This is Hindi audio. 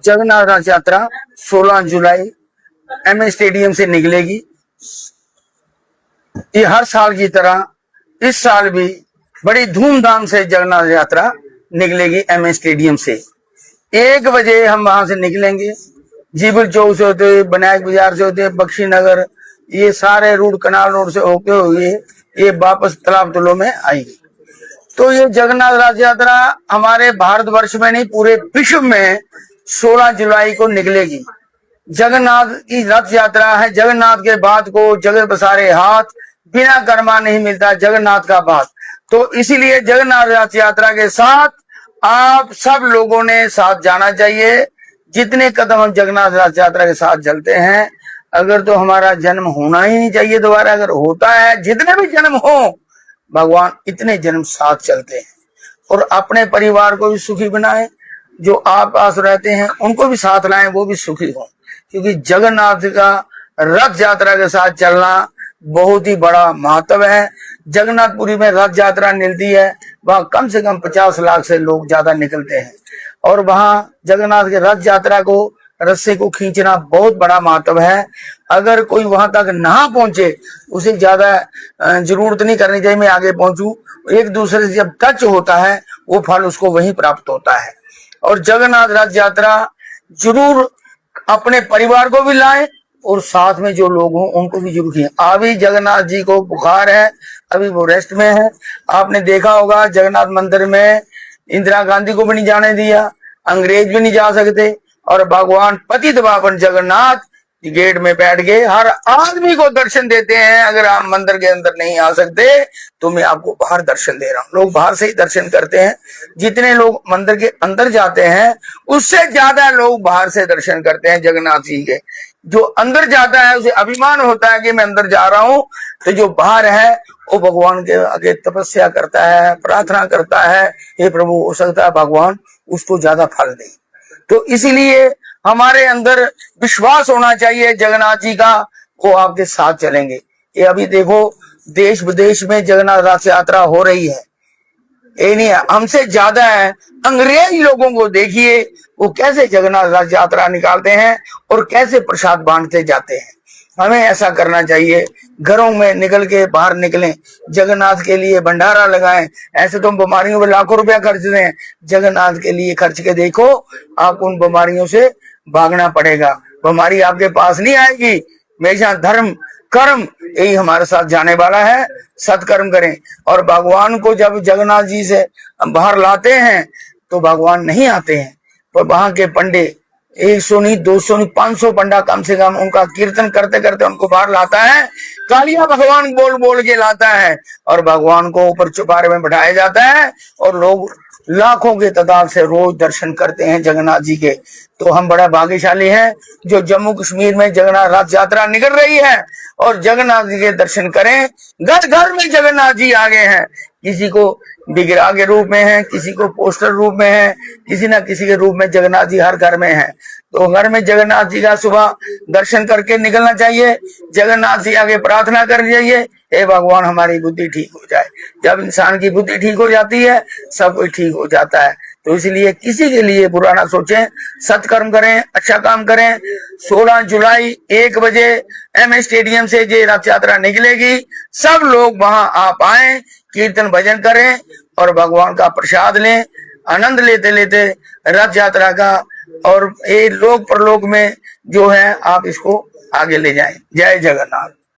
जगन्नाथ रथ यात्रा 16 जुलाई एमए स्टेडियम से निकलेगी। ये हर साल की तरह इस साल भी बड़ी धूमधाम से जगन्नाथ यात्रा निकलेगी एमए स्टेडियम से। 1 बजे हम वहां से निकलेंगे, जीबल चौक से होते हुए, विनायक बाजार से होते हुए, बख्शी नगर, ये सारे रूट कनाल रोड से होते हुए ये वापस तालाब तलो में आएगी। तो ये जगन्नाथ रथ यात्रा हमारे भारतवर्ष में नहीं, पूरे विश्व में 16 जुलाई को निकलेगी। जगन्नाथ की रथ यात्रा है। जगन्नाथ के बाद को जगत पसारे हाथ, बिना कर्मा नहीं मिलता जगन्नाथ का बात। तो इसीलिए जगन्नाथ रथ यात्रा के साथ आप सब लोगों ने साथ जाना चाहिए। जितने कदम हम जगन्नाथ रथ यात्रा के साथ चलते हैं, अगर तो हमारा जन्म होना ही नहीं चाहिए दोबारा, अगर होता है, जितने भी जन्म हो, भगवान इतने जन्म साथ चलते हैं और अपने परिवार को भी सुखी बनाए। जो आप पास रहते हैं उनको भी साथ लाएं, वो भी सुखी हों, क्योंकि जगन्नाथ का रथ यात्रा के साथ चलना बहुत ही बड़ा महत्व है। जगन्नाथपुरी में रथ यात्रा निकलती है, वहां कम से कम 50 लाख से लोग ज्यादा निकलते हैं और वहां जगन्नाथ के रथ यात्रा को, रस्से को खींचना बहुत बड़ा महत्व है। अगर कोई वहां तक ना पहुंचे, उसे ज्यादा जरूरत नहीं करनी चाहिए मैं आगे पहुंचूं। एक दूसरे से जब टच होता है, वो फल उसको वहीं प्राप्त होता है। और जगन्नाथ रथ यात्रा जरूर अपने परिवार को भी लाए और साथ में जो लोग हों उनको भी जरूर किए। अभी जगन्नाथ जी को बुखार है, अभी वो रेस्ट में है। आपने देखा होगा जगन्नाथ मंदिर में इंदिरा गांधी को भी नहीं जाने दिया, अंग्रेज भी नहीं जा सकते, और भगवान पतित पावन जगन्नाथ गेट में बैठ के हर आदमी को दर्शन देते हैं। अगर आप मंदिर के अंदर नहीं आ सकते तो मैं आपको बाहर दर्शन दे रहा हूँ। लोग बाहर से ही दर्शन करते हैं। जितने लोग मंदिर के अंदर जाते हैं उससे ज्यादा लोग बाहर से दर्शन करते हैं जगन्नाथ जी के। जो अंदर जाता है उसे अभिमान होता है कि मैं अंदर जा रहा हूँ, तो जो बाहर है वो भगवान के आगे तपस्या करता है, प्रार्थना करता है, हे प्रभु, हो सकता है भगवान उसको ज्यादा फल दे। तो इसीलिए हमारे अंदर विश्वास होना चाहिए जगन्नाथ जी का, वो आपके साथ चलेंगे। ये अभी देखो देश विदेश में जगन्नाथ रथ यात्रा हो रही है। ये नहीं है, हमसे ज्यादा है। अंग्रेज लोगों को देखिए वो कैसे जगन्नाथ रथ यात्रा निकालते हैं और कैसे प्रसाद बांटते जाते हैं। हमें ऐसा करना चाहिए, घरों में निकल के बाहर निकलें, जगन्नाथ के लिए भंडारा लगाएं। ऐसे तो बीमारियों में लाखों रुपया खर्च दें, जगन्नाथ के लिए खर्च के देखो, आपको उन बीमारियों से भागना पड़ेगा। बीमारी आपके पास नहीं आएगी। हमेशा धर्म कर्म यही हमारे साथ जाने वाला है। सत्कर्म करें। और भगवान को जब जगन्नाथ जी से बाहर लाते हैं तो भगवान नहीं आते हैं, पर वहां के पंडे 100 नहीं, 200 नहीं, 500 पंडा कम से कम उनका कीर्तन करते करते उनको बाहर लाता है। कालिया भगवान बोल बोल के लाता है और भगवान को ऊपर चौपारे में बैठाया जाता है और लोग लाखों के तादाद से रोज दर्शन करते हैं जगन्नाथ जी के। तो हम बड़ा भाग्यशाली हैं जो जम्मू कश्मीर में जगन्नाथ रथ यात्रा निकल रही है और जगन्नाथ जी के दर्शन करें। घर घर में जगन्नाथ जी आ गए हैं। किसी को विग्रह के रूप में है, किसी को पोस्टर रूप में है, किसी ना किसी के रूप में जगन्नाथ जी हर घर में है। तो घर में जगन्नाथ जी का सुबह दर्शन करके निकलना चाहिए। जगन्नाथ जी आगे प्रार्थना करनी चाहिए, हे भगवान हमारी बुद्धि ठीक हो जाए। जब इंसान की बुद्धि ठीक हो जाती है सब कुछ ठीक हो जाता है। तो इसलिए किसी के लिए बुरा ना सोचें, सत्कर्म करें, अच्छा काम करें। 16 जुलाई 1 बजे एमए स्टेडियम से ये रथ यात्रा निकलेगी। सब लोग वहां आप आए, कीर्तन भजन करें और भगवान का प्रसाद लें, आनंद लेते लेते रथ यात्रा का, और ये लोक परलोक में जो है आप इसको आगे ले जाएं। जय जगन्नाथ।